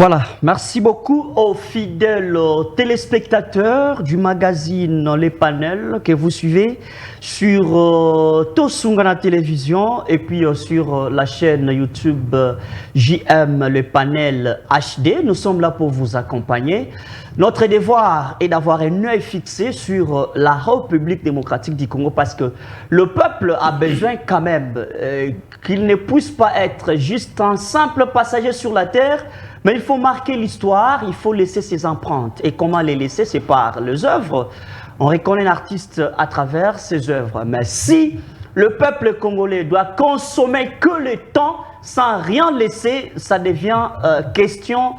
Voilà, merci beaucoup aux fidèles téléspectateurs du magazine Les Panels que vous suivez sur Tosungana Télévision et puis sur la chaîne YouTube JM Le Panel HD. Nous sommes là pour vous accompagner. Notre devoir est d'avoir un œil fixé sur la République démocratique du Congo parce que le peuple a besoin quand même qu'il ne puisse pas être juste un simple passager sur la terre. Mais il faut marquer l'histoire, il faut laisser ses empreintes. Et comment les laisser? C'est par les œuvres. On reconnaît l'artiste à travers ses œuvres. Mais si le peuple congolais doit consommer que le temps sans rien laisser, ça devient question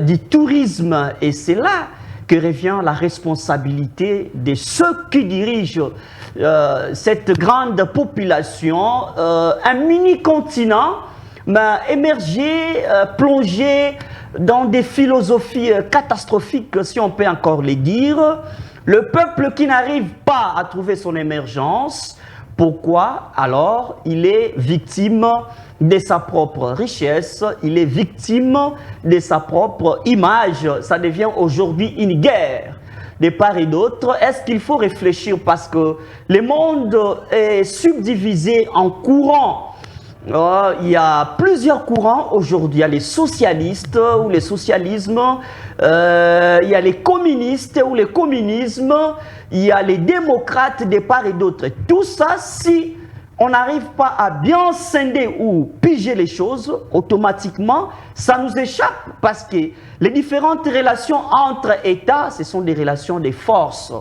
du tourisme. Et c'est là que revient la responsabilité de ceux qui dirigent cette grande population, un mini-continent, émerger, plonger dans des philosophies catastrophiques, si on peut encore les dire. Le peuple qui n'arrive pas à trouver son émergence, pourquoi alors il est victime de sa propre richesse, il est victime de sa propre image. Ça devient aujourd'hui une guerre de part et d'autre. Est-ce qu'il faut réfléchir parce que le monde est subdivisé en courants? Il y a plusieurs courants aujourd'hui. Il y a les socialistes ou les socialismes, il y a les communistes ou les communismes, il y a les démocrates de part et d'autre. Tout ça, si on n'arrive pas à bien scinder ou piger les choses, automatiquement, ça nous échappe parce que les différentes relations entre États, ce sont des relations de force.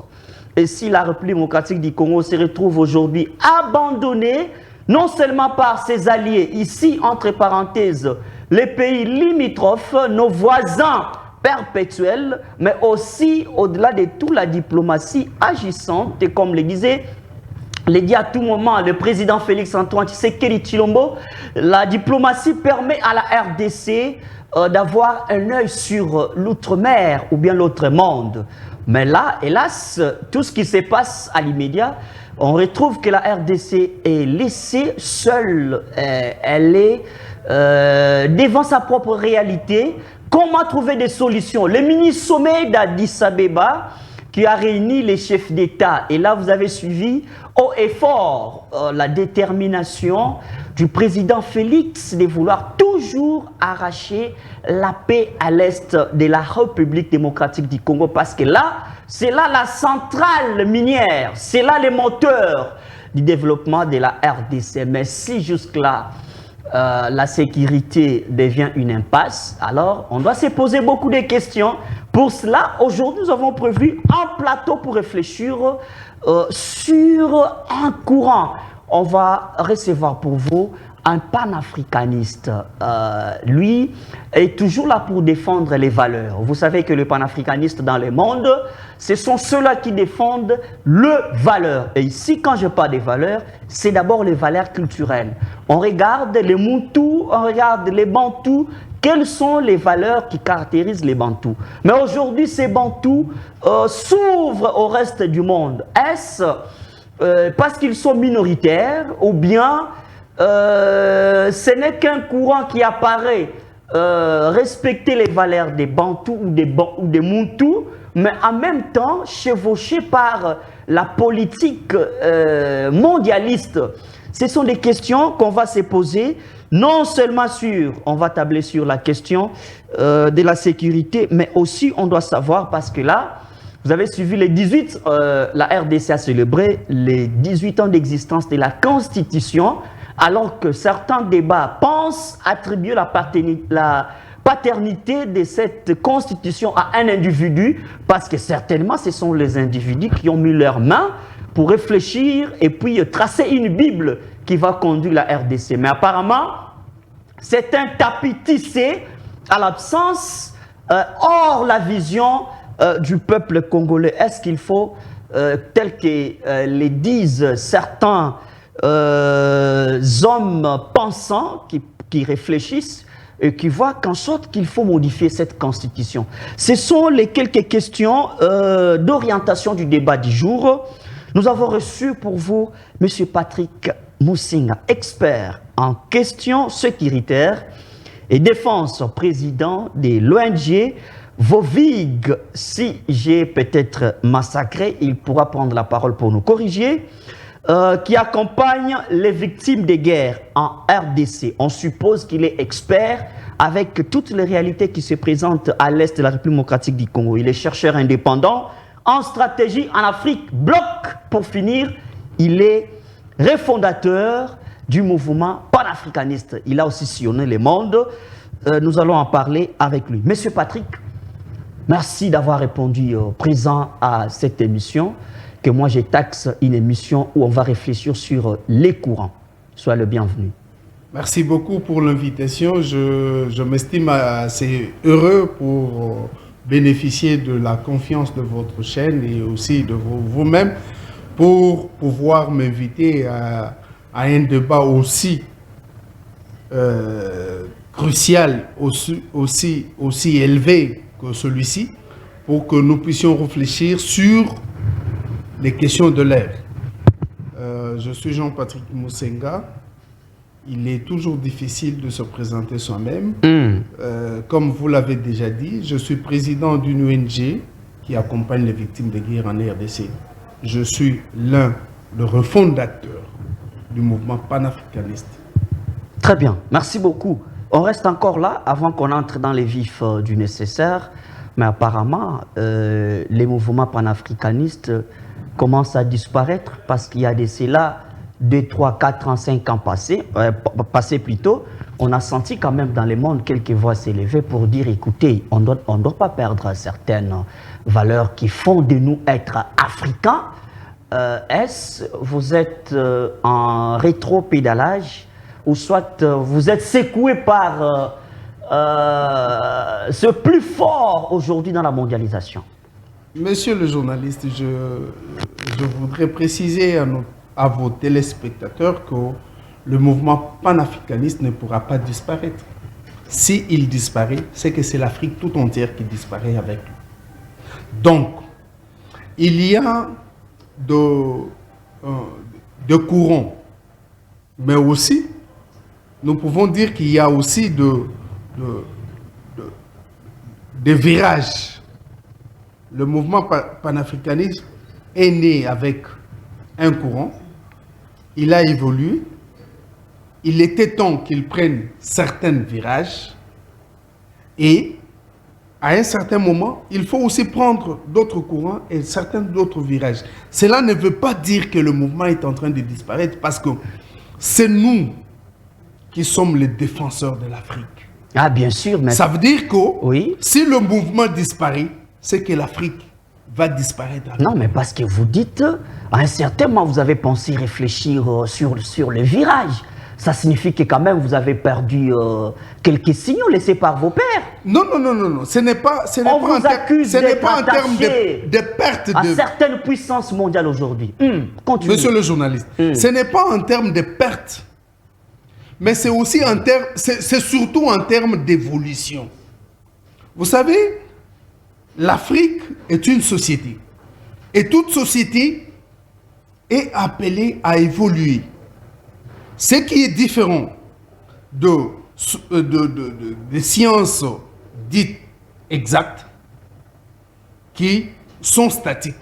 Et si la République démocratique du Congo se retrouve aujourd'hui abandonnée, non seulement par ses alliés, ici, entre parenthèses, les pays limitrophes, nos voisins perpétuels, mais aussi, au-delà de tout, la diplomatie agissante, et comme le disait, dit à tout moment le président Félix-Antoine Tshisekedi Tshilombo, la diplomatie permet à la RDC d'avoir un œil sur l'outre-mer ou bien l'autre monde. Mais là, hélas, tout ce qui se passe à l'immédiat, on retrouve que la RDC est laissée seule. Elle est devant sa propre réalité. Comment trouver des solutions? Le mini-sommet d'Addis Abeba qui a réuni les chefs d'État. Et là, vous avez suivi haut et fort la détermination du président Félix de vouloir toujours arracher la paix à l'est de la République démocratique du Congo. Parce que là, c'est là la centrale minière, c'est là les moteurs du développement de la RDC. Mais si jusque-là, la sécurité devient une impasse, alors on doit se poser beaucoup de questions. Pour cela, aujourd'hui, nous avons prévu un plateau pour réfléchir sur un courant. On va recevoir pour vous un panafricaniste. Lui est toujours là pour défendre les valeurs. Vous savez que les panafricanistes dans le monde, ce sont ceux-là qui défendent les valeurs. Et ici, quand je parle des valeurs, c'est d'abord les valeurs culturelles. On regarde les Moutous, on regarde les Bantous. Quelles sont les valeurs qui caractérisent les Bantous? Mais aujourd'hui, ces Bantous s'ouvrent au reste du monde. Est-ce parce qu'ils sont minoritaires ou bien ce n'est qu'un courant qui apparaît respecter les valeurs des Bantous ou des Moutous, mais en même temps chevauché par la politique mondialiste? Ce sont des questions qu'on va se poser, non seulement on va tabler sur la question de la sécurité, mais aussi on doit savoir, parce que là, vous avez suivi les 18, la RDC a célébré les 18 ans d'existence de la Constitution, alors que certains débats pensent attribuer la paternité de cette Constitution à un individu, parce que certainement ce sont les individus qui ont mis leurs mains pour réfléchir et puis tracer une Bible qui va conduire la RDC. Mais apparemment, c'est un tapis tissé à l'absence, hors la vision du peuple congolais. Est-ce qu'il faut, tel que les disent certains hommes pensants qui réfléchissent et qui voient qu'en sorte qu'il faut modifier cette constitution? Ce sont les quelques questions d'orientation du débat du jour. Nous avons reçu pour vous M. Patrick Musinga, expert en questions sécuritaires et Défense, président de l'ONG Vovig. Si j'ai peut-être massacré, il pourra prendre la parole pour nous corriger. Qui accompagne les victimes des guerres en RDC. On suppose qu'il est expert avec toutes les réalités qui se présentent à l'est de la République démocratique du Congo. Il est chercheur indépendant en stratégie en Afrique. Bloc, pour finir, il est refondateur du mouvement panafricaniste. Il a aussi sillonné le monde. Nous allons en parler avec lui. Monsieur Patrick, merci d'avoir répondu présent à cette émission, que moi je taxe une émission où on va réfléchir sur les courants. Sois le bienvenu. Merci beaucoup pour l'invitation. Je m'estime assez heureux pour bénéficier de la confiance de votre chaîne et aussi de vous-même pour pouvoir m'inviter à un débat aussi crucial, aussi élevé que celui-ci, pour que nous puissions réfléchir sur les questions de l'ère. Je suis Jean-Patrick Moussenga. Il est toujours difficile de se présenter soi-même. Comme vous l'avez déjà dit, je suis président d'une ONG qui accompagne les victimes de guerre en RDC. Je suis le refondateur du mouvement panafricaniste. Très bien, merci beaucoup. On reste encore là avant qu'on entre dans les vifs du nécessaire. Mais apparemment, les mouvements panafricanistes commencent à disparaître parce qu'il y a de cela 2, 3, 4 ans, 5 ans passés plutôt, on a senti quand même dans le monde quelques voix s'élever pour dire, écoutez, on ne doit pas perdre certaines valeurs qui font de nous être africains. Est-ce vous êtes en rétro-pédalage ou soit vous êtes secoué par ce plus fort aujourd'hui dans la mondialisation? Monsieur le journaliste, je voudrais préciser à vos téléspectateurs que le mouvement panafricaniste ne pourra pas disparaître. S'il disparaît, c'est que c'est l'Afrique tout entière qui disparaît avec lui. Donc, il y a de courants, mais aussi, nous pouvons dire qu'il y a aussi des virages. Le mouvement panafricaniste est né avec un courant, il a évolué, il était temps qu'il prenne certains virages et à un certain moment, il faut aussi prendre d'autres courants et certains d'autres virages. Cela ne veut pas dire que le mouvement est en train de disparaître parce que c'est nous qui sommes les défenseurs de l'Afrique. Ah, bien sûr. Mais... Ça veut dire que oui, si le mouvement disparaît, c'est que l'Afrique va disparaître. Non, mais parce que vous dites, à un certain moment, vous avez pensé réfléchir sur le virage. Ça signifie que quand même, vous avez perdu quelques signaux laissés par vos pères. Non, non, non, non, non. Ce n'est pas On vous accuse d'être en termes de perte à certaines puissances mondiales aujourd'hui. Continuez. Monsieur le journaliste, ce n'est pas en termes de perte, mais c'est aussi en termes, c'est surtout en termes d'évolution. Vous savez, l'Afrique est une société. Et toute société est appelée à évoluer. Ce qui est différent des sciences dites exactes, qui sont statiques.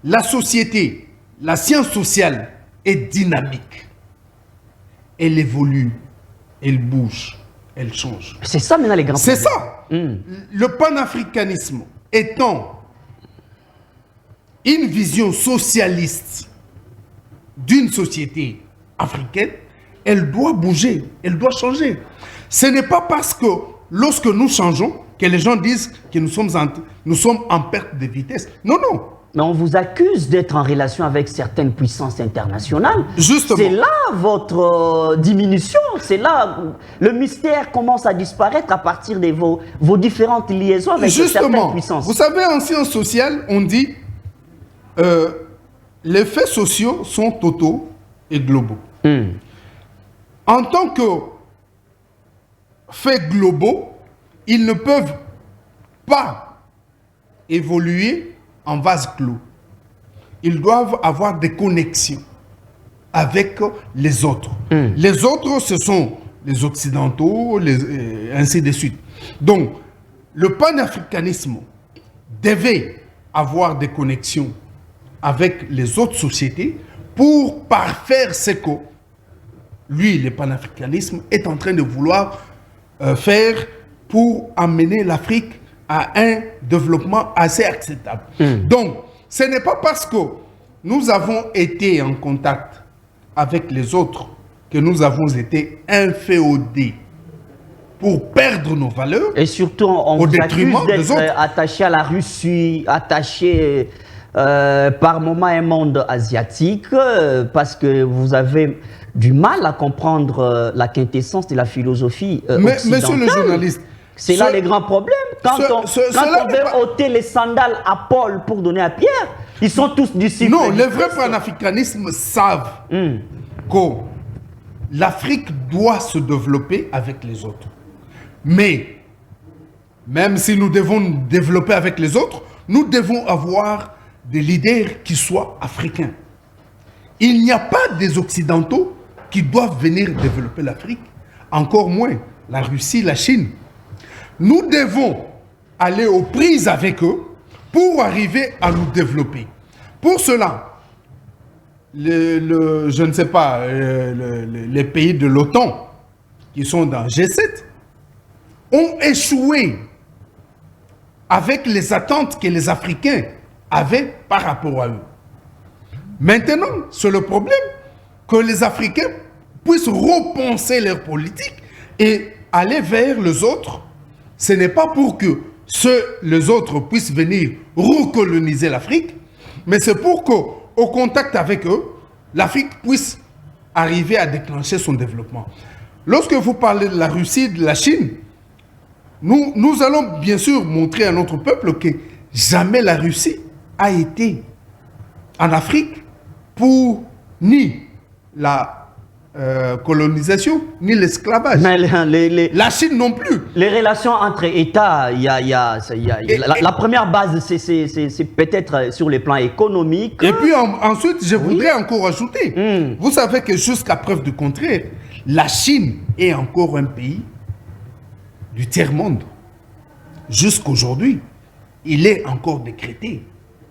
La société, la science sociale est dynamique. Elle évolue, elle bouge, elle change. C'est ça maintenant les grands problèmes. C'est ça. Le panafricanisme étant une vision socialiste d'une société africaine, elle doit bouger, elle doit changer. Ce n'est pas parce que lorsque nous changeons que les gens disent que nous sommes en perte de vitesse. Non, non. Mais on vous accuse d'être en relation avec certaines puissances internationales. Justement. C'est là votre diminution. C'est là le mystère commence à disparaître à partir de vos différentes liaisons avec certaines puissances. Vous savez, en sciences sociales, on dit les faits sociaux sont totaux et globaux. En tant que faits globaux, ils ne peuvent pas évoluer en vase clos. Ils doivent avoir des connexions avec les autres. Les autres, ce sont les Occidentaux, ainsi de suite. Donc, le panafricanisme devait avoir des connexions avec les autres sociétés pour parfaire ce que lui, le panafricanisme, est en train de vouloir faire pour amener l'Afrique à un développement assez acceptable. Donc, ce n'est pas parce que nous avons été en contact avec les autres que nous avons été inféodés pour perdre nos valeurs. Et surtout, on au vous détriment accuse des autres. d'être attaché à la Russie, attaché par moment à un monde asiatique, parce que vous avez du mal à comprendre la quintessence de la philosophie occidentale. Monsieur le journaliste, c'est là les grands problèmes. Quand on veut ôter les sandales à Paul pour donner à Pierre, ils sont tous disciples. Non, les vrais panafricanismes savent que l'Afrique doit se développer avec les autres. Mais, même si nous devons nous développer avec les autres, nous devons avoir des leaders qui soient africains. Il n'y a pas des Occidentaux qui doivent venir développer l'Afrique, encore moins la Russie, la Chine. Nous devons aller aux prises avec eux pour arriver à nous développer. Pour cela, je ne sais pas, les pays de l'OTAN qui sont dans G7 ont échoué avec les attentes que les Africains avaient par rapport à eux. Maintenant, c'est le problème que les Africains puissent repenser leur politique et aller vers les autres. Ce n'est pas pour que les autres puissent venir recoloniser l'Afrique, mais c'est pour qu'au contact avec eux, l'Afrique puisse arriver à déclencher son développement. Lorsque vous parlez de la Russie, de la Chine, nous allons bien sûr montrer à notre peuple que jamais la Russie a été en Afrique pour ni la colonisation, ni l'esclavage. Mais la Chine non plus. Les relations entre États, la première base, c'est peut-être sur les plans économiques. Et puis ensuite, je voudrais encore ajouter, vous savez que jusqu'à preuve du contraire, la Chine est encore un pays du tiers-monde. Jusqu'aujourd'hui, il est encore décrété.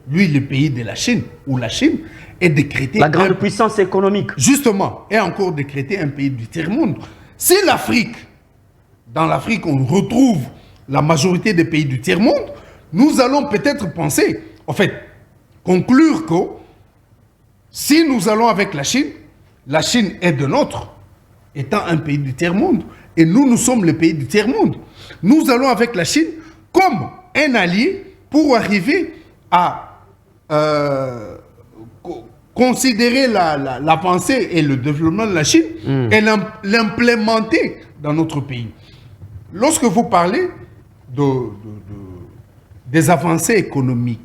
Lui, le pays de la Chine, ou la Chine, est décrété... La grande puissance économique. Justement, est encore décrété un pays du tiers-monde. Si l'Afrique, dans l'Afrique, on retrouve la majorité des pays du tiers-monde, nous allons peut-être penser, en fait, conclure que si nous allons avec la Chine est de notre, étant un pays du tiers-monde, et nous sommes le pays du tiers-monde. Nous allons avec la Chine comme un allié pour arriver à considérer la pensée et le développement de la Chine et l'implémenter dans notre pays. Lorsque vous parlez des avancées économiques,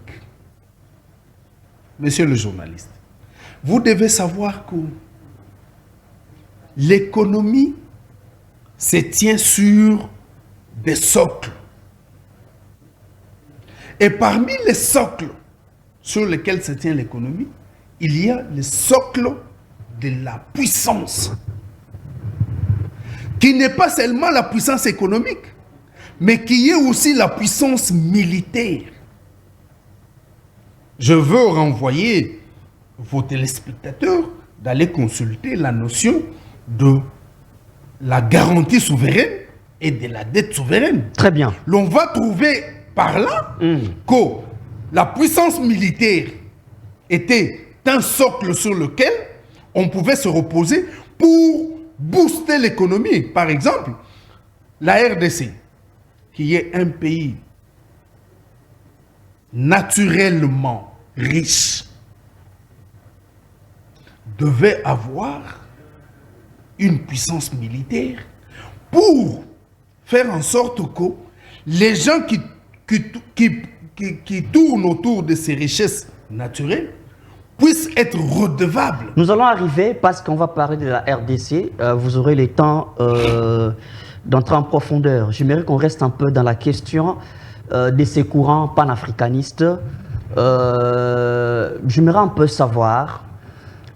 monsieur le journaliste, vous devez savoir que l'économie se tient sur des socles. Et parmi les socles sur lesquels se tient l'économie, il y a le socle de la puissance, qui n'est pas seulement la puissance économique, mais qui est aussi la puissance militaire. Je veux renvoyer vos téléspectateurs d'aller consulter la notion de la garantie souveraine et de la dette souveraine. Très bien. L'on va trouver par là que la puissance militaire était un socle sur lequel on pouvait se reposer pour booster l'économie. Par exemple, la RDC, qui est un pays naturellement riche, devait avoir une puissance militaire pour faire en sorte que les gens qui tournent autour de ces richesses naturelles puissent être redevables. Nous allons arriver, parce qu'on va parler de la RDC, vous aurez le temps d'entrer en profondeur. J'aimerais qu'on reste un peu dans la question de ces courants panafricanistes. J'aimerais un peu savoir,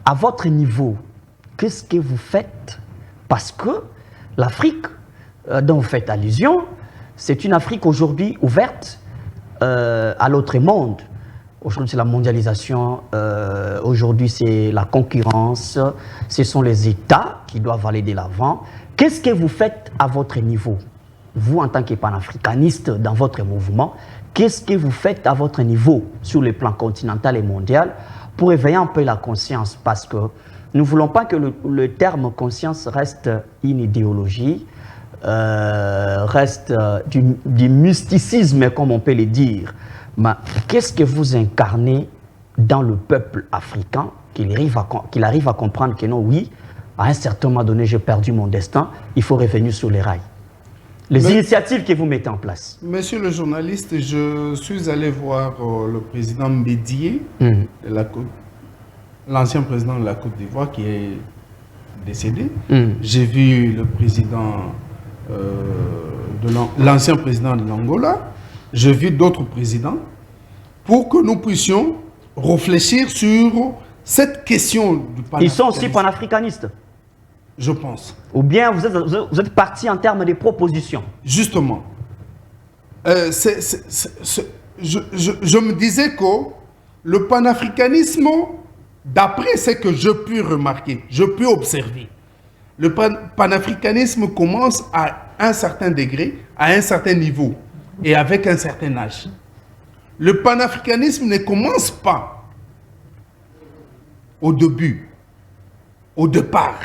à votre niveau, qu'est-ce que vous faites? Parce que L'Afrique dont vous faites allusion, c'est une Afrique aujourd'hui ouverte à l'autre monde. Aujourd'hui, c'est la mondialisation, aujourd'hui, c'est la concurrence, ce sont les États qui doivent aller de l'avant. Qu'est-ce que vous faites à votre niveau? Vous, en tant que panafricaniste dans votre mouvement, qu'est-ce que vous faites à votre niveau sur le plan continental et mondial pour éveiller un peu la conscience? Parce que nous ne voulons pas que le terme conscience reste une idéologie, reste du mysticisme, comme on peut le dire. Mais qu'est-ce que vous incarnez dans le peuple africain qu'il arrive à comprendre que non, oui, à un certain moment donné, j'ai perdu mon destin, il faut revenir sur les rails. Les initiatives que vous mettez en place. Monsieur le journaliste, je suis allé voir le président Mbédié, l'ancien président de la Côte d'Ivoire qui est décédé. J'ai vu le président, l'ancien président de l'Angola. J'ai vu d'autres présidents pour que nous puissions réfléchir sur cette question du panafricanisme. Ils sont aussi panafricanistes? Je pense. Ou bien vous êtes parti en termes de propositions? Justement. Je me disais que le panafricanisme, d'après ce que je puis remarquer, je peux observer, le panafricanisme commence à un certain degré, à un certain niveau et avec un certain âge. Le panafricanisme ne commence pas au début, au départ.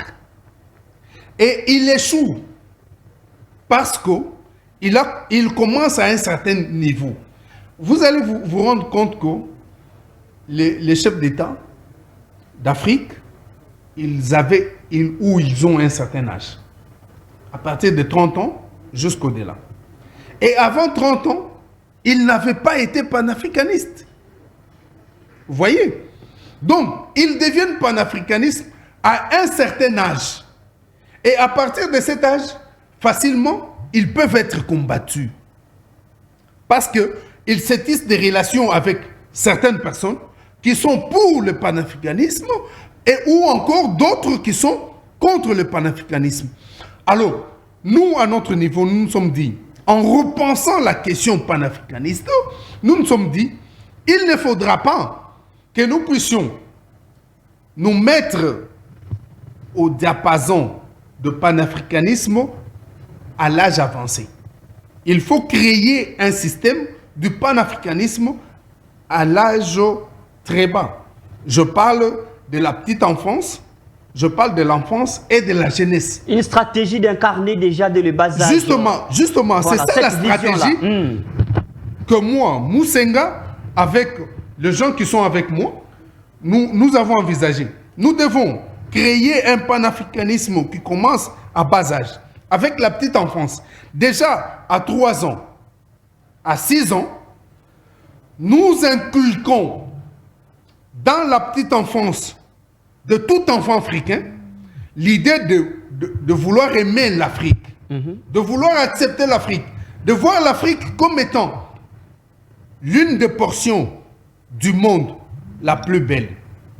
Et il échoue parce qu'il commence à un certain niveau. Vous allez vous rendre compte que les chefs d'État d'Afrique, ils ont un certain âge. À partir de 30 ans jusqu'au-delà. Et avant 30 ans, ils n'avaient pas été panafricanistes. Vous voyez? Donc, ils deviennent panafricanistes à un certain âge. Et à partir de cet âge, facilement, ils peuvent être combattus. Parce qu'ils se tissent des relations avec certaines personnes qui sont pour le panafricanisme ou encore d'autres qui sont contre le panafricanisme. Alors, nous, à notre niveau, nous nous sommes dit, en repensant la question panafricaniste, nous nous sommes dit, il ne faudra pas que nous puissions nous mettre au diapason de panafricanisme à l'âge avancé. Il faut créer un système du panafricanisme à l'âge très bas. Je parle de la petite enfance, je parle de l'enfance et de la jeunesse. Une stratégie d'incarner déjà dès le bas âge. Justement, voilà, c'est ça la stratégie que moi, Moussenga, avec les gens qui sont avec moi, nous avons envisagé. Nous devons créer un panafricanisme qui commence à bas âge, avec la petite enfance. Déjà, à 3 ans, à 6 ans, nous inculquons dans la petite enfance de tout enfant africain l'idée de vouloir aimer l'Afrique, de vouloir accepter l'Afrique, de voir l'Afrique comme étant l'une des portions du monde la plus belle,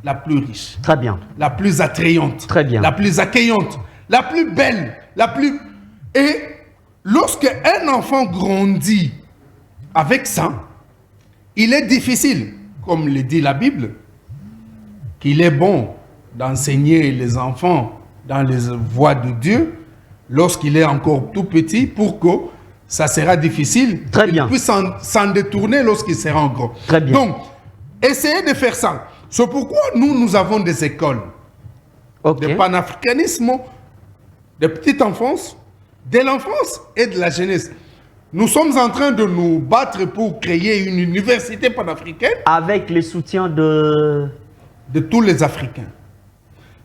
la plus riche. Très bien. La plus attrayante. Très bien. La plus accueillante, la plus belle, la plus... Et lorsque un enfant grandit avec ça, il est difficile, comme le dit la Bible, qu'il est bon d'enseigner les enfants dans les voies de Dieu lorsqu'il est encore tout petit pour que ça sera difficile qu'il puisse s'en détourner lorsqu'il sera grand. Très bien. Donc, essayez de faire ça. C'est pourquoi nous avons des écoles de panafricanisme, de petite enfance, de l'enfance et de la jeunesse. Nous sommes en train de nous battre pour créer une université panafricaine. Avec le soutien de tous les Africains.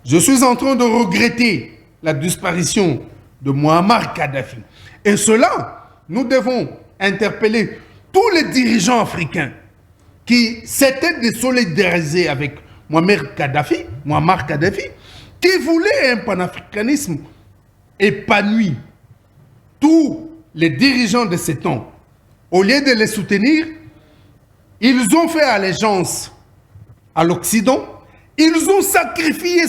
Je suis en train de regretter la disparition de Muammar Kadhafi. Et cela, nous devons interpeller tous les dirigeants africains qui s'étaient désolidarisés avec Muammar Kadhafi, qui voulaient un panafricanisme épanoui. Tous les dirigeants de ces temps, au lieu de les soutenir, ils ont fait allégeance à l'Occident. Ils ont sacrifié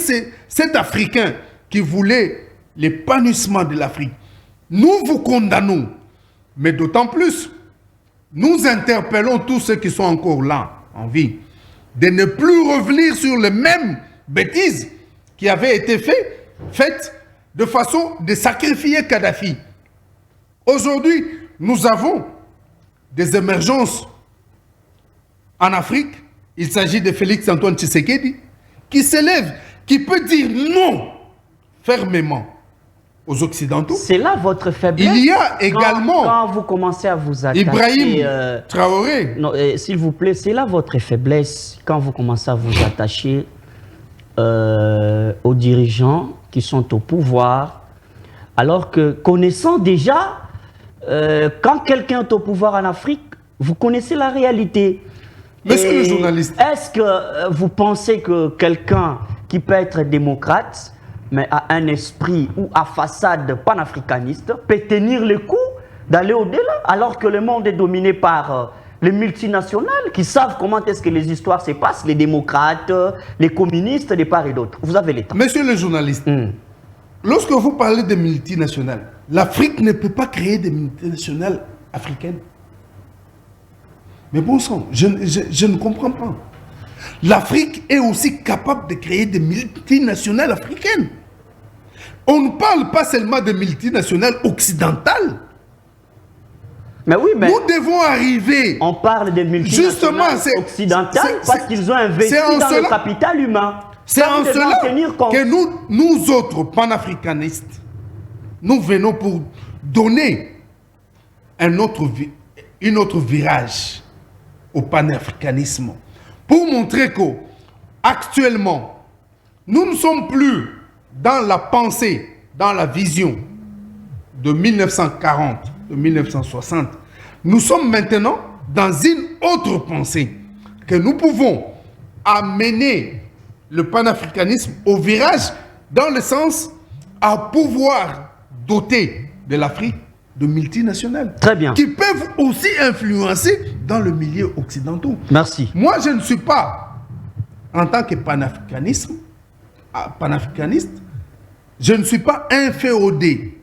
cet Africain qui voulait l'épanouissement de l'Afrique. Nous vous condamnons, mais d'autant plus, nous interpellons tous ceux qui sont encore là, en vie, de ne plus revenir sur les mêmes bêtises qui avaient été faites de façon de sacrifier Kadhafi. Aujourd'hui, nous avons des émergences en Afrique. Il s'agit de Félix Antoine Tshisekedi qui s'élève, qui peut dire non fermement aux Occidentaux. C'est là votre faiblesse. Il y a également quand vous commencez à vous attaquer, Ibrahim Traoré. S'il vous plaît, c'est là votre faiblesse quand vous commencez à vous attacher aux dirigeants qui sont au pouvoir, alors que connaissant déjà, quand quelqu'un est au pouvoir en Afrique, vous connaissez la réalité. Monsieur le journaliste, est-ce que vous pensez que quelqu'un qui peut être démocrate, mais a un esprit ou à façade panafricaniste, peut tenir le coup d'aller au-delà, alors que le monde est dominé par les multinationales qui savent comment est-ce que les histoires se passent, les démocrates, les communistes, de part et d'autre. Vous avez l'État. Monsieur le journaliste, lorsque vous parlez de multinationales, l'Afrique ne peut pas créer des multinationales africaines. Mais bon sang, je ne comprends pas. L'Afrique est aussi capable de créer des multinationales africaines. On ne parle pas seulement de multinationales occidentales. Mais oui, mais nous devons arriver. On parle des multinationales occidentales parce qu'ils ont investi dans le capital humain. C'est en cela que nous autres panafricanistes, nous venons pour donner un autre virage au panafricanisme. Pour montrer qu'actuellement, nous ne sommes plus dans la pensée, dans la vision de 1940, de 1960. Nous sommes maintenant dans une autre pensée, que nous pouvons amener le panafricanisme au virage dans le sens à pouvoir doter de l'Afrique de multinationales. Très bien. Qui peuvent aussi influencer dans le milieu occidental. Merci. Moi, je ne suis pas, en tant que panafricaniste, je ne suis pas inféodé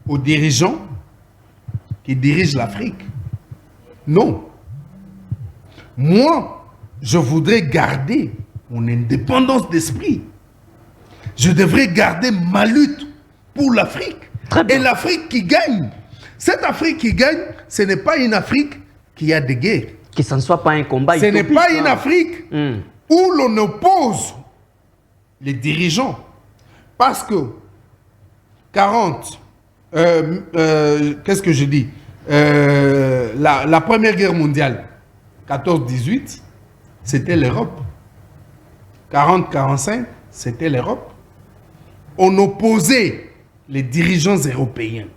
aux dirigeants qui dirigent l'Afrique. Non. Moi, je voudrais garder mon indépendance d'esprit. Je devrais garder ma lutte pour l'Afrique. Et l'Afrique qui gagne. Cette Afrique qui gagne, ce n'est pas une Afrique qui a des guerres. Que ce ne soit pas un combat. Ce n'est pas une Afrique où l'on oppose les dirigeants. Parce que 40, qu'est-ce que je dis, la Première Guerre mondiale, 14-18, c'était l'Europe. 40-45, c'était l'Europe. On opposait les dirigeants européens.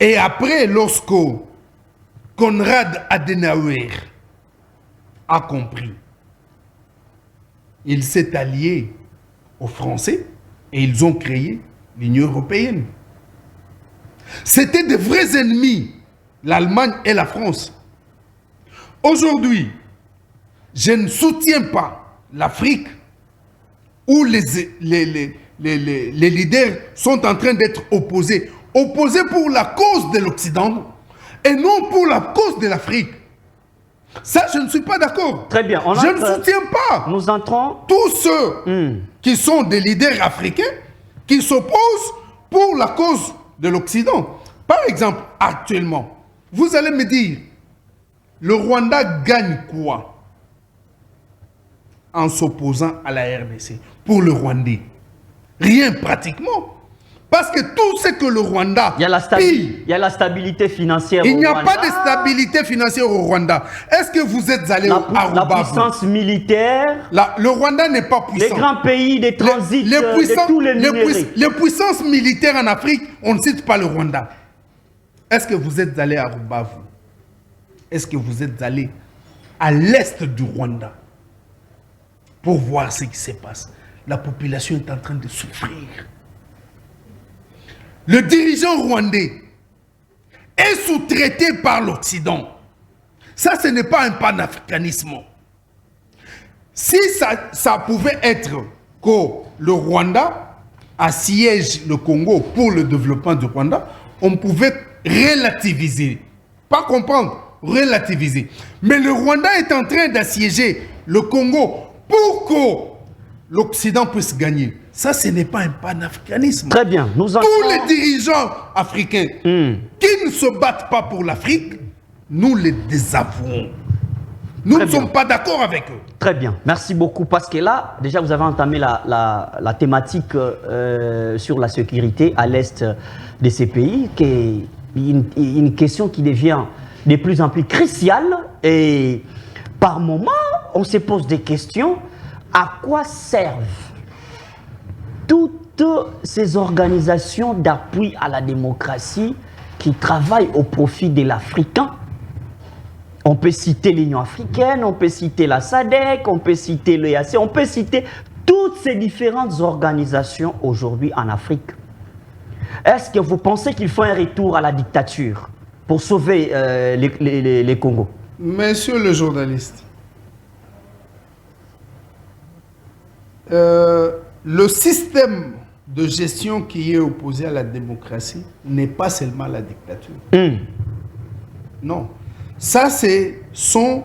Et après, lorsque Konrad Adenauer a compris, il s'est allié aux Français et ils ont créé l'Union européenne. C'était de vrais ennemis, l'Allemagne et la France. Aujourd'hui, je ne soutiens pas l'Afrique où les leaders sont en train d'être opposés. Opposés pour la cause de l'Occident et non pour la cause de l'Afrique. Ça, je ne suis pas d'accord. Très bien. Je ne soutiens pas nous entrons tous ceux qui sont des leaders africains qui s'opposent pour la cause de l'Occident. Par exemple, actuellement, vous allez me dire, le Rwanda gagne quoi en s'opposant à la RDC pour le Rwandais? Rien pratiquement. Parce que tout ce que le Rwanda il y a la stabilité financière. Il n'y a pas de stabilité financière au Rwanda. Est-ce que vous êtes allé à Rubavu? La puissance militaire. Le Rwanda n'est pas puissant. Les grands pays de transit de tous les minéraux. Les puissances militaires en Afrique, on ne cite pas le Rwanda. Est-ce que vous êtes allé à Rubavu? Est-ce que vous êtes allé à l'est du Rwanda pour voir ce qui se passe? La population est en train de souffrir. Le dirigeant rwandais est sous-traité par l'Occident. Ça, ce n'est pas un panafricanisme. Si ça pouvait être que le Rwanda assiège le Congo pour le développement du Rwanda, on pouvait relativiser. Pas comprendre, relativiser. Mais le Rwanda est en train d'assiéger le Congo pour que l'Occident puisse gagner. Ça, ce n'est pas un panafricanisme. Très bien. Nous Tous les dirigeants africains qui ne se battent pas pour l'Afrique, nous les désavouons. Nous ne sommes pas d'accord avec eux. Très bien. Merci beaucoup. Parce que là, déjà, vous avez entamé la thématique sur la sécurité à l'est de ces pays, qui est une question qui devient de plus en plus cruciale. Et par moments, on se pose des questions. À quoi servent toutes ces organisations d'appui à la démocratie qui travaillent au profit de l'Africain? On peut citer l'Union africaine, on peut citer la SADC, on peut citer l'EAC, on peut citer toutes ces différentes organisations aujourd'hui en Afrique. Est-ce que vous pensez qu'il faut un retour à la dictature pour sauver les Congos? Monsieur le journaliste, le système de gestion qui est opposé à la démocratie n'est pas seulement la dictature. Non. Ça, sont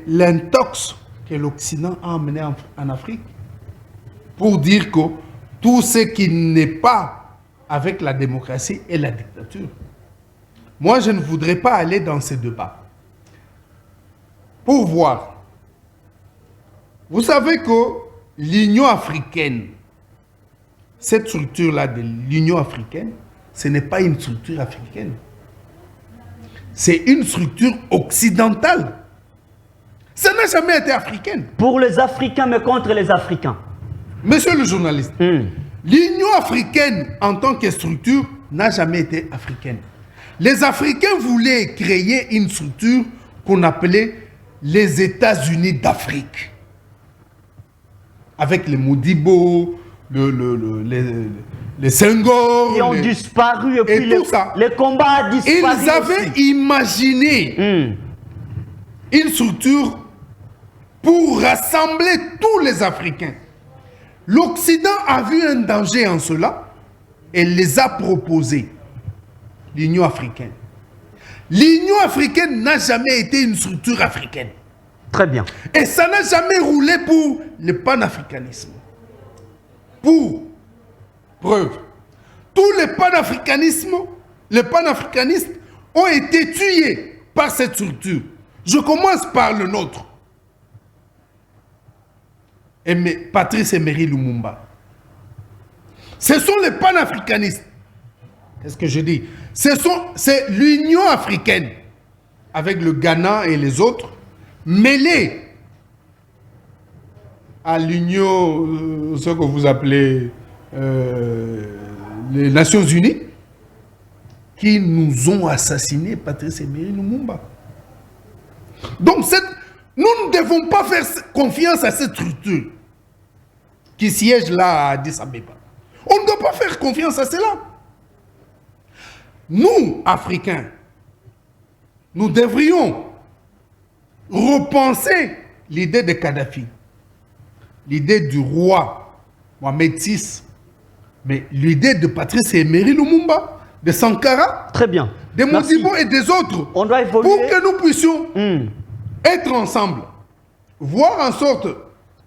l'intox que l'Occident a amené en Afrique pour dire que tout ce qui n'est pas avec la démocratie est la dictature. Moi, je ne voudrais pas aller dans ces débats. Pour voir. Vous savez que l'Union africaine, cette structure-là de l'Union africaine, ce n'est pas une structure africaine. C'est une structure occidentale. Ça n'a jamais été africaine. Pour les Africains, mais contre les Africains. Monsieur le journaliste, l'Union africaine en tant que structure n'a jamais été africaine. Les Africains voulaient créer une structure qu'on appelait les États-Unis d'Afrique. Avec les Modibo, les Senghor, ils ont disparu et puis tout ça. Les combats ont disparu. Ils avaient imaginé une structure pour rassembler tous les Africains. L'Occident a vu un danger en cela et les a proposés. L'Union africaine. L'Union africaine n'a jamais été une structure africaine. Très bien. Et ça n'a jamais roulé pour le panafricanisme. Pour preuve, tous les panafricanistes ont été tués par cette structure. Je commence par le nôtre. Patrice Emery Lumumba. Ce sont les panafricanistes. Qu'est-ce que je dis? C'est l'Union africaine, avec le Ghana et les autres, mêlés à l'Union, ce que vous appelez les Nations Unies, qui nous ont assassiné Patrice Emery Lumumba. Donc, nous ne devons pas faire confiance à cette structure qui siège là à Addis Abeba. On ne doit pas faire confiance à cela. Nous, Africains, nous devrions repenser l'idée de Kadhafi, l'idée du roi Mohamed VI, mais l'idée de Patrice Emery Lumumba, de Sankara, très bien, de Modibo et des autres, on doit évoluer pour que nous puissions être ensemble, voir en sorte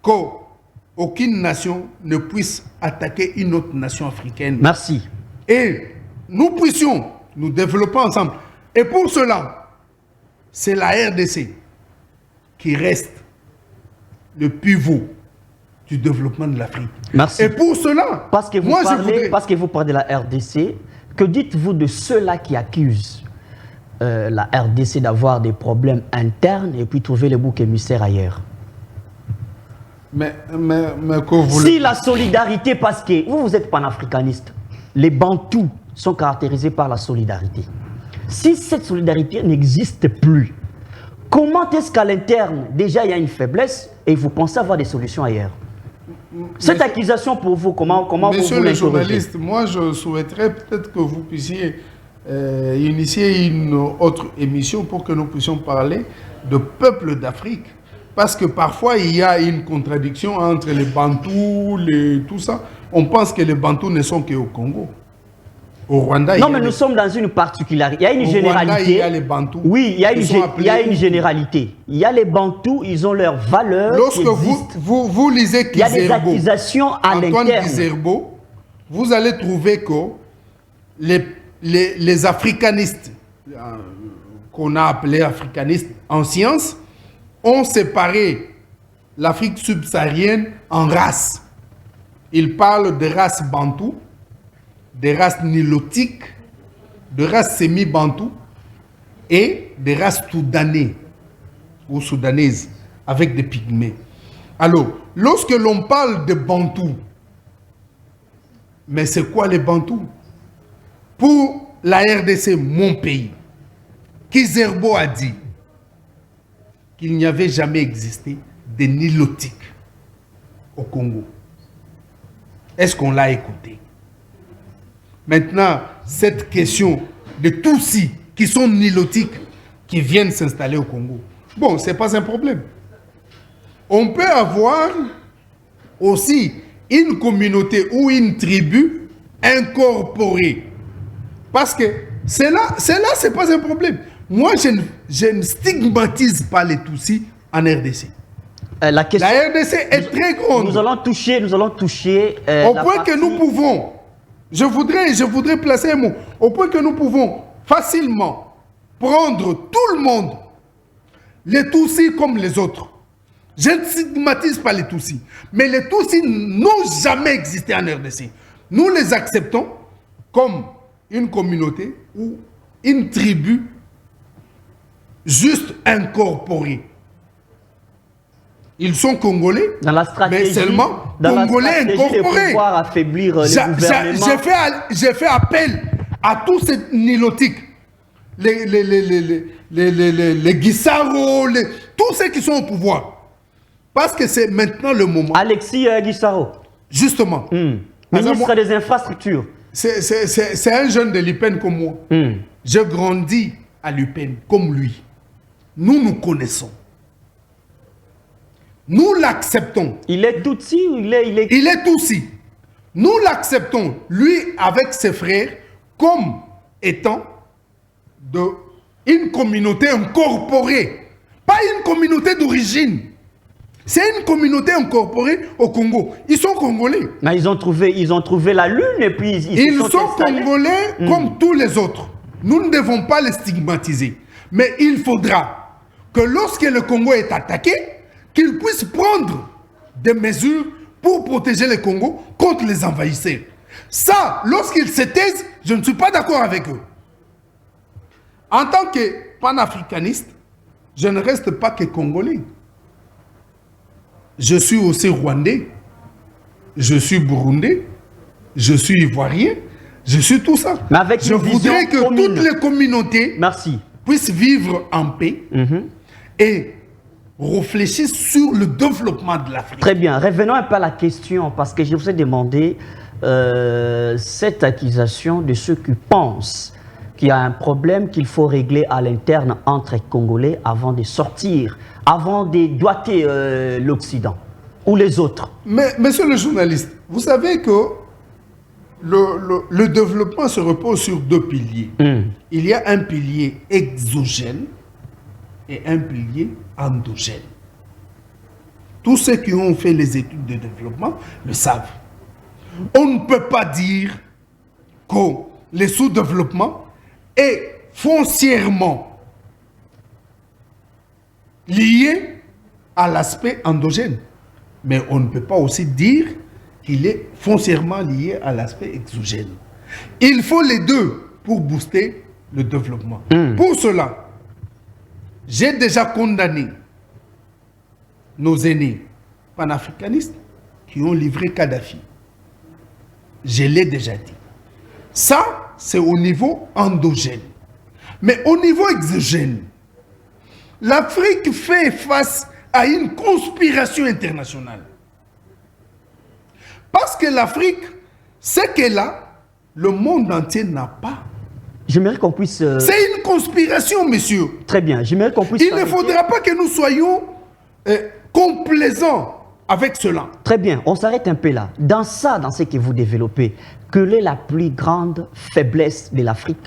qu'aucune nation ne puisse attaquer une autre nation africaine. Merci. Et nous puissions nous développer ensemble. Et pour cela, c'est la RDC qui reste le pivot du développement de l'Afrique. Merci. Et pour cela, parce que vous parlez de la RDC, que dites-vous de ceux-là qui accusent la RDC d'avoir des problèmes internes et puis trouver les boucs émissaires ailleurs? Mais que vous si la solidarité, parce que vous êtes panafricaniste, les Bantous sont caractérisés par la solidarité. Si cette solidarité n'existe plus, comment est-ce qu'à l'interne, déjà il y a une faiblesse et vous pensez avoir des solutions ailleurs? Cette accusation pour vous, comment vous l'interrogez? Monsieur le journaliste, moi je souhaiterais peut-être que vous puissiez initier une autre émission pour que nous puissions parler de peuples d'Afrique. Parce que parfois, il y a une contradiction entre les Bantous, tout ça. On pense que les Bantous ne sont qu'au Congo. Au Rwanda, non, mais nous sommes dans une particularité. Il y a une au généralité. Rwanda, il y a les Bantous. Oui, il y a une Hutus. généralité. Il y a les Bantous, ils ont leurs valeurs. Lorsque vous lisez il y a des Kizerbo, accusations à Antoine l'interne. Kizerbo, vous allez trouver que les africanistes, qu'on a appelés africanistes en sciences, ont séparé l'Afrique subsaharienne en races. Ils parlent de races bantoues, des races nilotiques, de races semi-bantoues et des races soudanaises ou soudanaises avec des pygmées. Alors, lorsque l'on parle de bantous, mais c'est quoi les bantous? Pour la RDC, mon pays, Kizerbo a dit qu'il n'y avait jamais existé de nilotiques au Congo. Est-ce qu'on l'a écouté? Maintenant, cette question de Tutsis qui sont nilotiques, qui viennent s'installer au Congo, bon, ce n'est pas un problème. On peut avoir aussi une communauté ou une tribu incorporée. Parce que cela, c'est pas un problème. Moi, je ne stigmatise pas les Tutsis en RDC. La RDC est très grande. Nous allons toucher. Au point que nous pouvons, je voudrais placer un mot, au point que nous pouvons facilement prendre tout le monde, les Tutsis comme les autres. Je ne stigmatise pas les Tutsis, mais les Tutsis n'ont jamais existé en RDC. Nous les acceptons comme une communauté ou une tribu juste incorporée. Ils sont congolais, dans la stratégie, mais seulement congolais incorporés. Affaiblir les gouvernements. J'ai fait appel à tous ces nilotiques, les Guissaro, tous ceux qui sont au pouvoir. Parce que c'est maintenant le moment. Alexis Guissaro. Justement. Ministre des Infrastructures. C'est un jeune de l'UPEN comme moi. J'ai grandi à l'UPEN comme lui. Nous nous connaissons. Nous l'acceptons. Il est Tutsi ou il est... Il est Tutsi. Nous l'acceptons, lui avec ses frères, comme étant une communauté incorporée. Pas une communauté d'origine. C'est une communauté incorporée au Congo. Ils sont congolais. Mais ils ont trouvé la lune et puis ils sont congolais comme tous les autres. Nous ne devons pas les stigmatiser. Mais il faudra que lorsque le Congo est attaqué, qu'ils puissent prendre des mesures pour protéger le Congo contre les envahisseurs. Ça, lorsqu'ils se taisent, je ne suis pas d'accord avec eux. En tant que panafricaniste, je ne reste pas que congolais. Je suis aussi rwandais, je suis burundais, je suis ivoirien, je suis tout ça. Mais avec je voudrais que toutes les communautés puissent vivre en paix et réfléchir sur le développement de l'Afrique. Très bien, revenons un peu à la question, parce que je vous ai demandé cette accusation de ceux qui pensent qu'il y a un problème qu'il faut régler à l'interne entre Congolais avant de sortir, avant de doiter l'Occident ou les autres. Mais, monsieur le journaliste, vous savez que le développement se repose sur deux piliers. Il y a un pilier exogène et un pilier endogène. Tous ceux qui ont fait les études de développement le savent. On ne peut pas dire que le sous-développement est foncièrement lié à l'aspect endogène. Mais on ne peut pas aussi dire qu'il est foncièrement lié à l'aspect exogène. Il faut les deux pour booster le développement. Pour cela, j'ai déjà condamné nos aînés panafricanistes qui ont livré Kadhafi. Je l'ai déjà dit. Ça, c'est au niveau endogène. Mais au niveau exogène, l'Afrique fait face à une conspiration internationale. Parce que l'Afrique, ce qu'elle a, le monde entier n'a pas. J'aimerais qu'on puisse... C'est une conspiration, monsieur. Très bien, j'aimerais qu'on puisse... Il ne faudra pas que nous soyons complaisant avec cela. Très bien, on s'arrête un peu là. Dans ce que vous développez, quelle est la plus grande faiblesse de l'Afrique?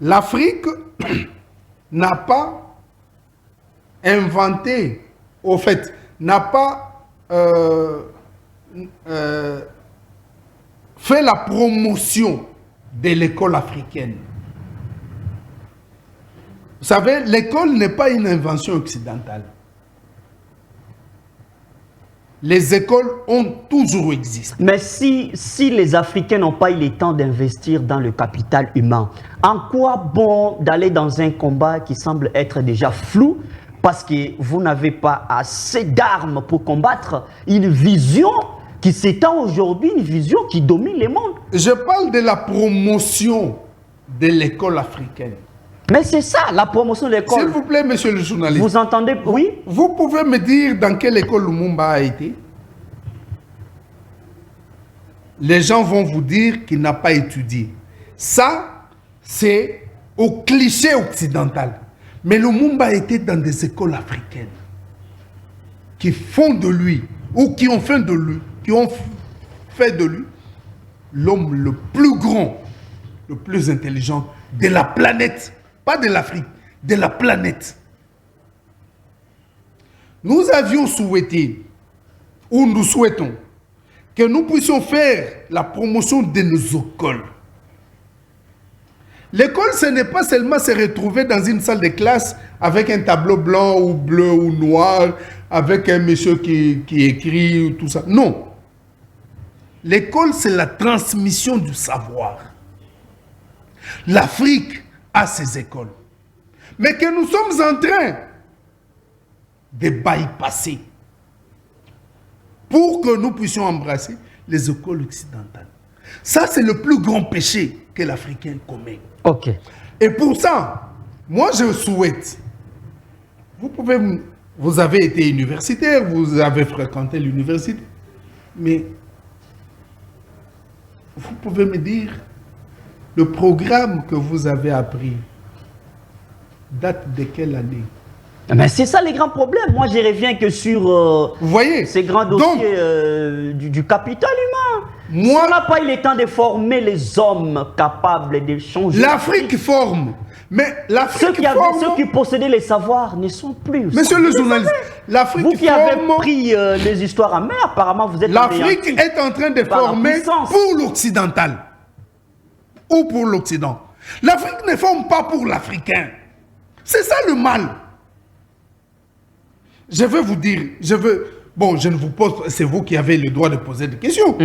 L'Afrique n'a pas inventé, au fait, n'a pas fait la promotion de l'école africaine. Vous savez, l'école n'est pas une invention occidentale. Les écoles ont toujours existé. Mais si les Africains n'ont pas eu le temps d'investir dans le capital humain, en quoi bon d'aller dans un combat qui semble être déjà flou parce que vous n'avez pas assez d'armes pour combattre une vision qui s'étend aujourd'hui, une vision qui domine le monde? Je parle de la promotion de l'école africaine. Mais c'est ça, la promotion de l'école. S'il vous plaît, monsieur le journaliste. Vous entendez? Oui. Vous pouvez me dire dans quelle école Lumumba a été? Les gens vont vous dire qu'il n'a pas étudié. Ça, c'est au cliché occidental. Mais Lumumba était dans des écoles africaines qui font de lui, ou qui ont fait de lui, l'homme le plus grand, le plus intelligent de la planète. Pas de l'Afrique, de la planète. Nous avions souhaité, ou nous souhaitons, que nous puissions faire la promotion de nos écoles. L'école, ce n'est pas seulement se retrouver dans une salle de classe avec un tableau blanc ou bleu ou noir, avec un monsieur qui écrit, tout ça. Non. L'école, c'est la transmission du savoir. L'Afrique a ses écoles. Mais que nous sommes en train de bypasser pour que nous puissions embrasser les écoles occidentales. Ça, c'est le plus grand péché que l'Africain commet. Ok. Et pour ça, moi, je souhaite, vous avez été universitaire, vous avez fréquenté l'université, mais vous pouvez me dire, le programme que vous avez appris date de quelle année? Mais c'est ça les grands problèmes. Moi, je reviens que sur vous voyez, ces grands dossiers du capital humain. Moi, on n'a pas eu le temps de former les hommes capables de changer. L'Afrique forme. Mais l'Afrique forme. Ceux qui possédaient les savoirs ne sont plus. Monsieur le journaliste, l'Afrique forme. Vous qui avez pris les histoires en mer, apparemment vous êtes. L'Afrique est en train de former pour l'occidental. Ou pour l'Occident. L'Afrique ne forme pas pour l'Africain. C'est ça le mal. Je veux vous dire, bon, je ne vous pose, c'est vous qui avez le droit de poser des questions.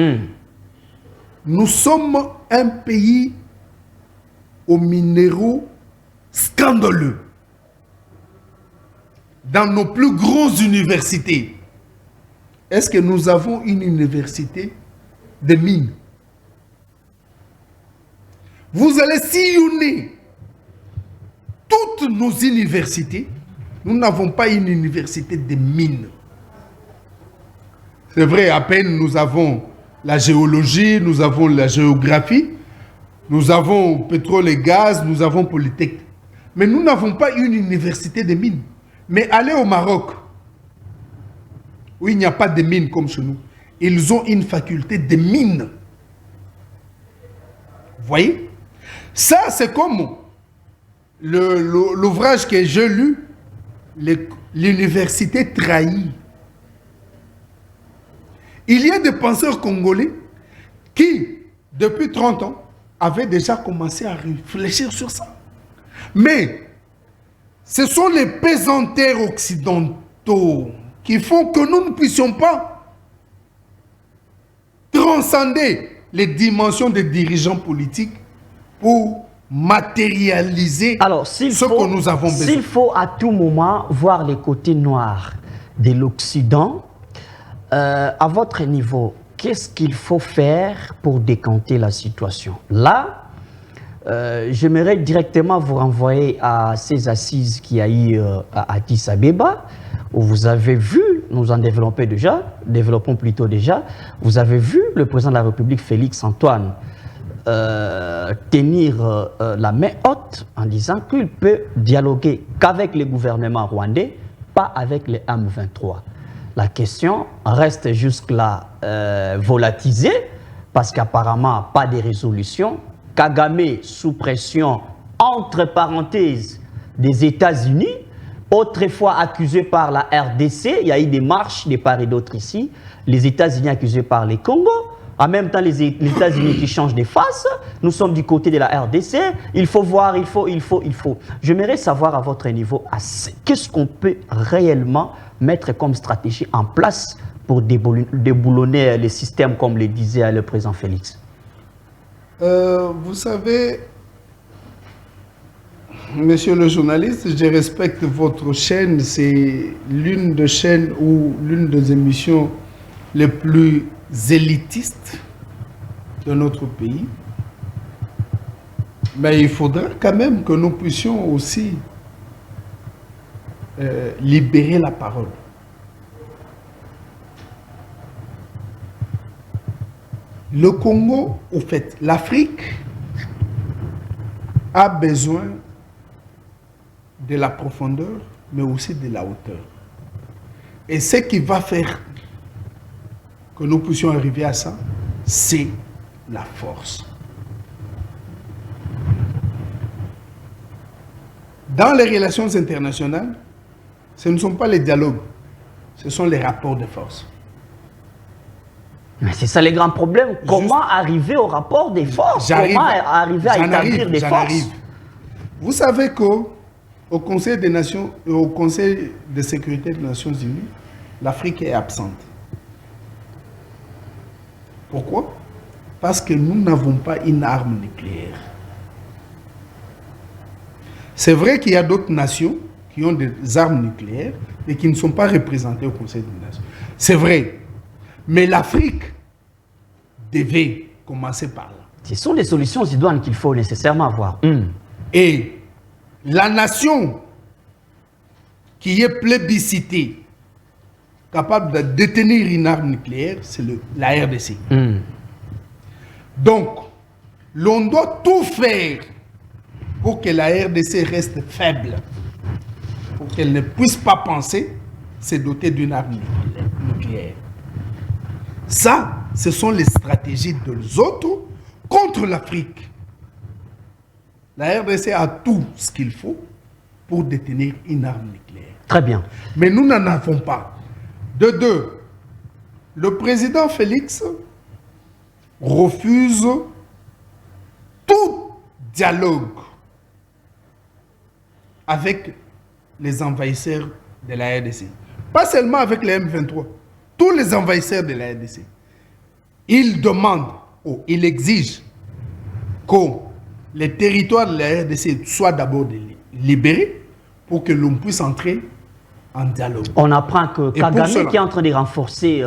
Nous sommes un pays aux minéraux scandaleux. Dans nos plus grandes universités, est-ce que nous avons une université de mines? Vous allez sillonner toutes nos universités. Nous n'avons pas une université de mines. C'est vrai, à peine nous avons la géologie, nous avons la géographie, nous avons pétrole et gaz, nous avons Polytechnique. Mais nous n'avons pas une université de mines. Mais allez au Maroc, où il n'y a pas de mines comme chez nous, ils ont une faculté de mines. Vous voyez? Ça, c'est comme l'ouvrage que j'ai lu, l'université trahie. Il y a des penseurs congolais qui, depuis 30 ans, avaient déjà commencé à réfléchir sur ça. Mais ce sont les pesanteurs occidentaux qui font que nous ne puissions pas transcender les dimensions des dirigeants politiques pour matérialiser ce que nous avons besoin. S'il faut à tout moment voir les côtés noirs de l'Occident, à votre niveau, qu'est-ce qu'il faut faire pour décanter la situation? Là, j'aimerais directement vous renvoyer à ces assises qu'il y a eu à Addis Abeba, où vous avez vu, nous en développons plutôt déjà, vous avez vu le président de la République, Félix Antoine, tenir la main haute en disant qu'il peut dialoguer qu'avec les gouvernements rwandais, pas avec les M23. La question reste jusque-là volatilisée parce qu'apparemment, pas de résolution. Kagame, sous pression, entre parenthèses, des États-Unis, autrefois accusé par la RDC, il y a eu des marches de part et d'autre ici, les États-Unis accusés par les Congo, en même temps les États-Unis qui changent de face, nous sommes du côté de la RDC, il faut voir, il faut. J'aimerais savoir à votre niveau, qu'est-ce qu'on peut réellement mettre comme stratégie en place pour déboulonner les systèmes, comme le disait le président Félix? Vous savez, monsieur le journaliste, je respecte votre chaîne. C'est l'une des chaînes ou l'une des émissions les plus élitistes de notre pays. Mais il faudra quand même que nous puissions aussi libérer la parole. Le Congo, au fait, l'Afrique a besoin de la profondeur, mais aussi de la hauteur. Et ce qui va faire que nous puissions arriver à ça, c'est la force. Dans les relations internationales, ce ne sont pas les dialogues, ce sont les rapports de force. Mais c'est ça les grands problèmes. Comment arriver au rapport des forces? Comment arriver à établir des forces? Vous savez qu'au Conseil des Nations, au Conseil de sécurité des Nations Unies, l'Afrique est absente. Pourquoi? Parce que nous n'avons pas une arme nucléaire. C'est vrai qu'il y a d'autres nations qui ont des armes nucléaires et qui ne sont pas représentées au Conseil des Nations. C'est vrai. Mais l'Afrique devait commencer par là. Ce sont des solutions idoines qu'il faut nécessairement avoir. Et la nation qui est plébiscitée, capable de détenir une arme nucléaire, c'est la RDC. Donc, l'on doit tout faire pour que la RDC reste faible, pour qu'elle ne puisse pas penser se doter d'une arme nucléaire. Ça, ce sont les stratégies des autres contre l'Afrique. La RDC a tout ce qu'il faut pour détenir une arme nucléaire. Très bien. Mais nous n'en avons pas. De deux, le président Félix refuse tout dialogue avec les envahisseurs de la RDC. Pas seulement avec les M23. Tous les envahisseurs de la RDC. Il demande, ou il exige que les territoires de la RDC soient d'abord libérés pour que l'on puisse entrer en dialogue. On apprend que Kagame, qui est en train de renforcer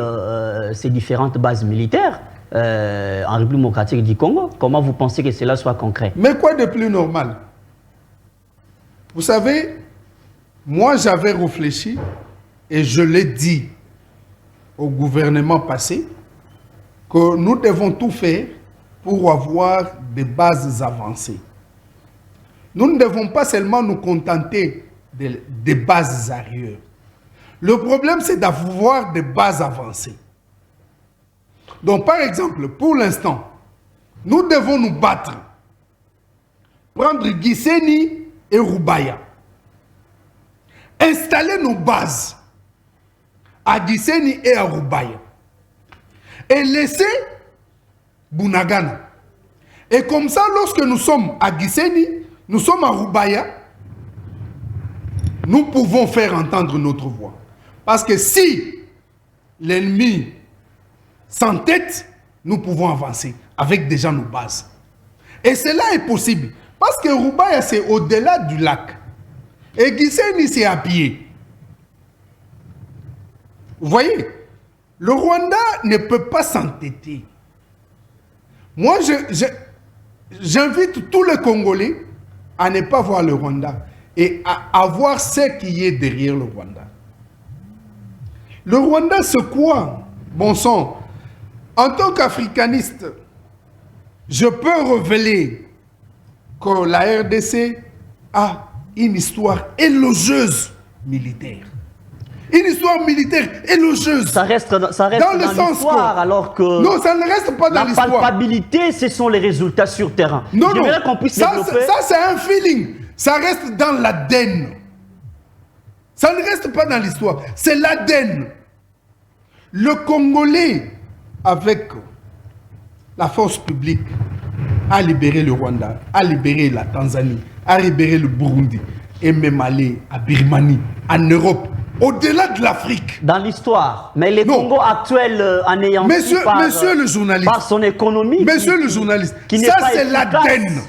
ses différentes bases militaires en République démocratique du Congo, comment vous pensez que cela soit concret? Mais quoi de plus normal? Vous savez, moi j'avais réfléchi et je l'ai dit au gouvernement passé que nous devons tout faire pour avoir des bases avancées. Nous ne devons pas seulement nous contenter des bases arrières. Le problème, c'est d'avoir des bases avancées. Donc, par exemple, pour l'instant, nous devons nous battre, prendre Gisenyi et Rubaya, installer nos bases à Gisenyi et à Rubaya, et laisser Bunagana. Et comme ça, lorsque nous sommes à Gisenyi, nous sommes à Rubaya, nous pouvons faire entendre notre voix. Parce que si l'ennemi s'entête, nous pouvons avancer avec déjà nos bases. Et cela est possible. Parce que Rubaya, c'est au-delà du lac. Et Gisenyi, c'est à pied. Vous voyez, le Rwanda ne peut pas s'entêter. Moi, j'invite tous les Congolais à ne pas voir le Rwanda et à voir ce qui est derrière le Rwanda. Le Rwanda, c'est quoi? Bon sang, en tant qu'africaniste, je peux révéler que la RDC a une histoire élogieuse militaire. Une histoire militaire élogieuse. Ça reste dans l'histoire, alors que non, ça ne reste pas dans l'histoire. La palpabilité, ce sont les résultats sur terrain. Non, non, qu'on puisse ça c'est un feeling. Ça reste dans l'ADN. Ça ne reste pas dans l'histoire. C'est l'ADN. Le Congolais, avec la force publique, a libéré le Rwanda, a libéré la Tanzanie, a libéré le Burundi, et même allé à Birmanie, en Europe, au-delà de l'Afrique. Dans l'histoire. Mais les Congo actuels anéantis monsieur le journaliste, par son économie. Monsieur le journaliste, ça c'est l'ADN.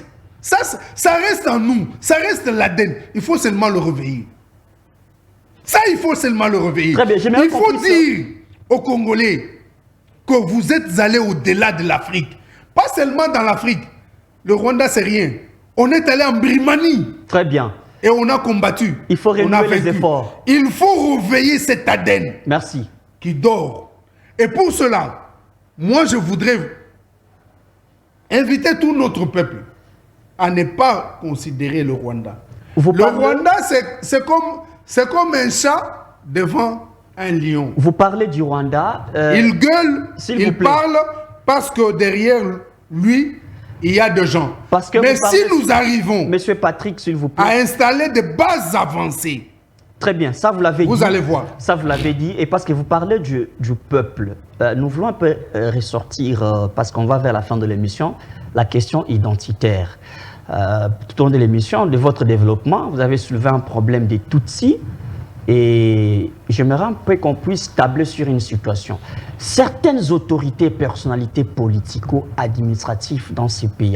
Ça reste en nous. Ça reste l'ADN. Il faut seulement le réveiller. Ça, il faut seulement le réveiller. Très bien, il faut dire aux Congolais que vous êtes allés au-delà de l'Afrique. Pas seulement dans l'Afrique. Le Rwanda, c'est rien. On est allé en Birmanie. Très bien. Et on a combattu. Il faut renouveler les efforts. Il faut réveiller cet ADN. Merci. Qui dort. Et pour cela, moi, je voudrais inviter tout notre peuple à ne pas considérer le Rwanda. Le Rwanda, c'est comme un chat devant un lion. Vous parlez du Rwanda. Il gueule, il parle parce que derrière lui, il y a des gens. Mais si nous arrivons, Monsieur Patrick, s'il vous plaît, à installer des bases avancées, très bien, ça vous l'avez dit. Vous allez voir. Ça vous l'avez dit. Et parce que vous parlez du peuple, nous voulons un peu ressortir, parce qu'on va vers la fin de l'émission, la question identitaire. Tout au long de l'émission, de votre développement, vous avez soulevé un problème des Tutsis. Et j'aimerais un peu qu'on puisse tabler sur une situation. Certaines autorités, personnalités politico-administratives dans ces pays,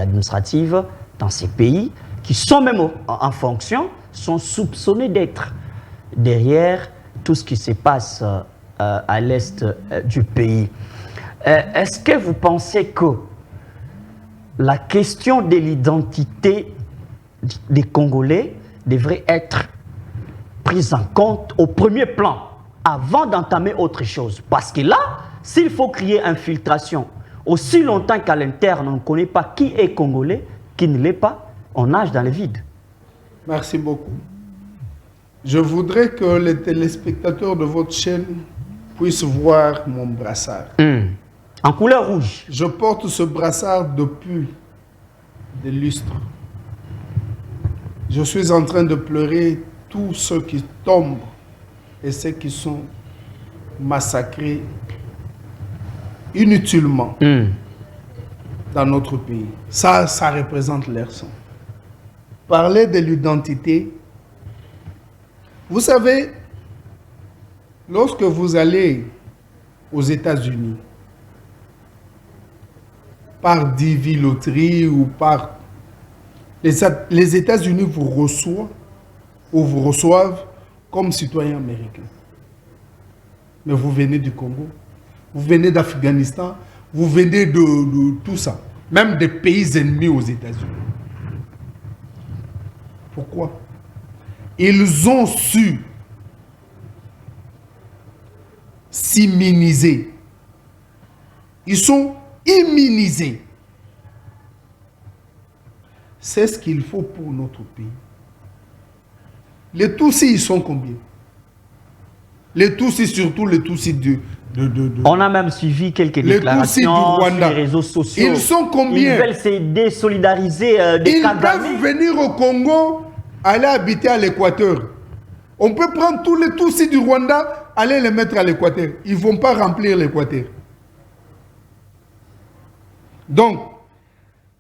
qui sont même en fonction, sont soupçonnées d'être derrière tout ce qui se passe à l'est du pays. Est-ce que vous pensez que la question de l'identité des Congolais devrait être prise en compte au premier plan avant d'entamer autre chose? Parce que là, s'il faut créer infiltration, aussi longtemps qu'à l'interne, on ne connaît pas qui est Congolais, qui ne l'est pas, on nage dans le vide. Merci beaucoup. Je voudrais que les téléspectateurs de votre chaîne puissent voir mon brassard. En couleur rouge. Je porte ce brassard depuis des lustres. Je suis en train de pleurer tous ceux qui tombent et ceux qui sont massacrés inutilement dans notre pays. Ça représente leur sang. Parler de l'identité, vous savez, lorsque vous allez aux États-Unis, par diviloterie ou par... Les États-Unis vous reçoivent comme citoyen américain. Mais vous venez du Congo, vous venez d'Afghanistan, vous venez de tout ça, même des pays ennemis aux États-Unis. Pourquoi? Ils ont su s'immuniser. Ils sont immunisés. C'est ce qu'il faut pour notre pays. Les Tutsis, ils sont combien? Les Tutsis, surtout les Tutsis On a même suivi quelques déclarations sur les réseaux sociaux. Ils sont combien? Ils veulent se désolidariser des Kagame. Ils peuvent venir au Congo, aller habiter à l'Équateur. On peut prendre tous les Tutsis du Rwanda, aller les mettre à l'Équateur. Ils ne vont pas remplir l'Équateur. Donc,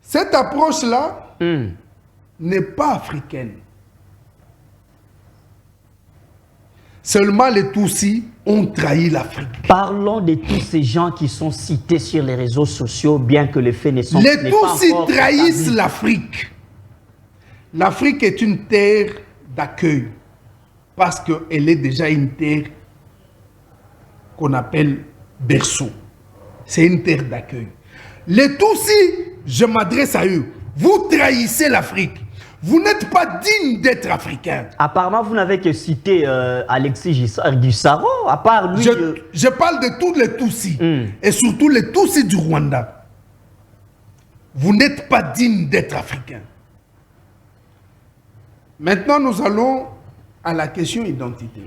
cette approche-là n'est pas africaine. Seulement les Tutsis ont trahi l'Afrique. Parlons de tous ces gens qui sont cités sur les réseaux sociaux, bien que les faits ne sont pas encore établis. Les Tutsis trahissent l'Afrique. L'Afrique est une terre d'accueil parce qu'elle est déjà une terre qu'on appelle berceau. C'est une terre d'accueil. Les Tutsis, je m'adresse à eux. Vous trahissez l'Afrique. Vous n'êtes pas digne d'être africain. Apparemment, vous n'avez que cité Alexis Gisaro. À part lui. Je parle de tous les Tutsis. Et surtout les Tutsis du Rwanda. vous n'êtes pas digne d'être africain. Maintenant, nous allons à la question identité.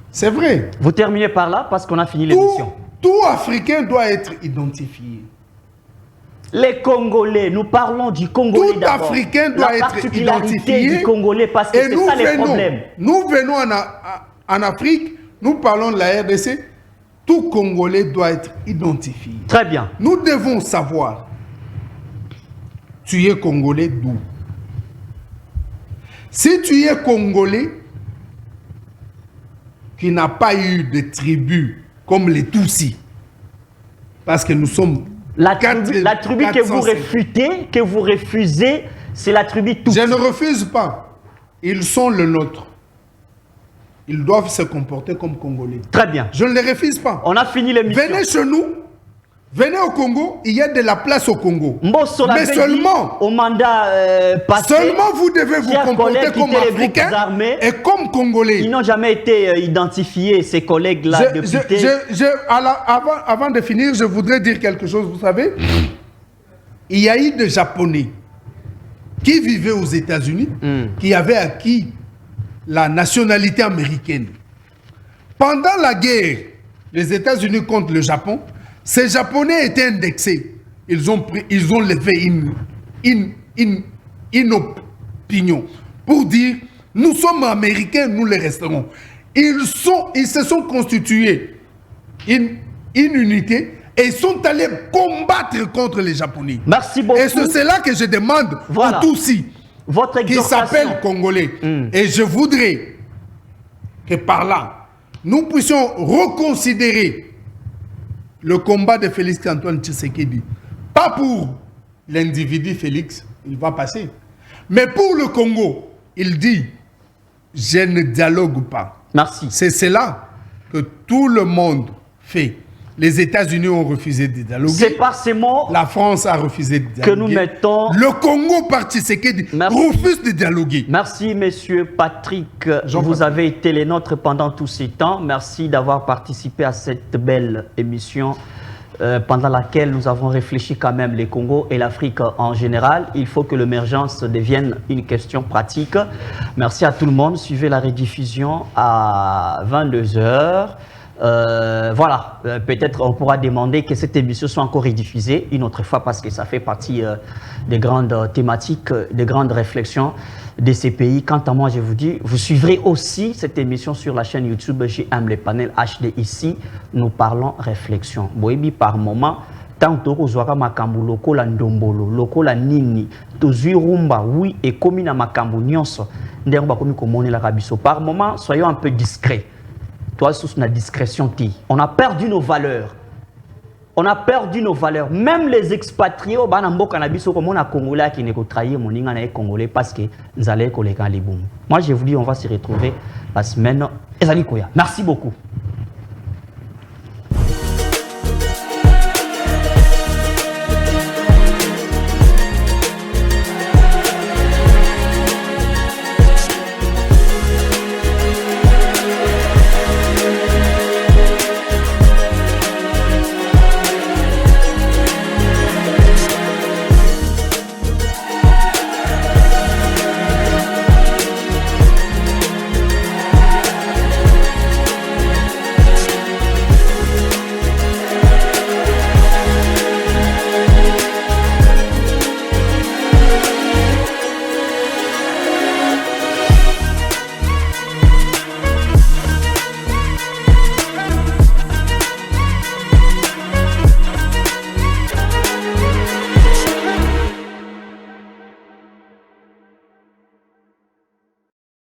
C'est vrai. Vous terminez par là parce qu'on a fini l'émission. Tout Africain doit être identifié. Les Congolais, nous parlons du Congolais Tout d'abord. Africain doit être identifié. Du Congolais parce que c'est ça les problèmes. Nous venons en Afrique, nous parlons de la RDC. Tout Congolais doit être identifié. Très bien. Nous devons savoir, tu es Congolais d'où? Si tu es Congolais qui n'a pas eu de tribus comme les Tutsis, parce que nous sommes la tribu que vous réfutez, que vous refusez, c'est la tribu Tutsi. Je ne refuse pas. Ils sont le nôtre. Ils doivent se comporter comme Congolais. Très bien. Je ne les refuse pas. On a fini l'émission. Venez chez nous. Venez au Congo. Il y a de la place au Congo. Mais seulement, au mandat passé, seulement vous devez vous comporter comme Africains et comme Congolais. Ils n'ont jamais été identifiés, ces collègues-là, députés. Avant de finir, je voudrais dire quelque chose. Vous savez, il y a eu des Japonais qui vivaient aux États-Unis, qui avaient acquis la nationalité américaine. Pendant la guerre, les États-Unis contre le Japon, ces Japonais étaient indexés. Ils ont levé une opinion pour dire nous sommes Américains, nous les resterons. Ils se sont constitués une unité et ils sont allés combattre contre les Japonais. Merci beaucoup. Et c'est là que je demande aux Tutsis qui s'appellent Congolais. Et je voudrais que par là, nous puissions reconsidérer le combat de Félix Antoine Tshisekedi. Pas pour l'individu Félix, il va passer. Mais pour le Congo, il dit, je ne dialogue pas. Merci. C'est cela que tout le monde fait. Les États-Unis ont refusé de dialoguer. C'est par ces mots la France a refusé de dialoguer. Que nous mettons... Le Congo, par Tshisekedi, refuse de dialoguer. Merci, monsieur Patrick. Vous avez été les nôtres pendant tous ces temps. Merci d'avoir participé à cette belle émission pendant laquelle nous avons réfléchi quand même les Congos et l'Afrique en général. Il faut que l'émergence devienne une question pratique. Merci à tout le monde. Suivez la rediffusion à 22 h. Voilà, peut-être on pourra demander que cette émission soit encore rediffusée une autre fois parce que ça fait partie des grandes thématiques, des grandes réflexions de ces pays. Quant à moi, je vous dis, vous suivrez aussi cette émission sur la chaîne YouTube JM Le Panel HD. Ici, nous parlons réflexion. Boebi par moment, tant que makambu lokola ndombolo, lokola nini, tozui rumba, oui, et komi na makambu nyonso, nderba komi komoni la kabiso. Par moment, soyons un peu discrets. Toi, sous la discrétion, on a perdu nos valeurs. On a perdu nos valeurs. Même les expatriés, au Banambo Cannabis, comme on a Congolais qui ne trahir mon Congolais parce que nous allons les boum. Moi, je vous dis, on va se retrouver la semaine. Merci beaucoup.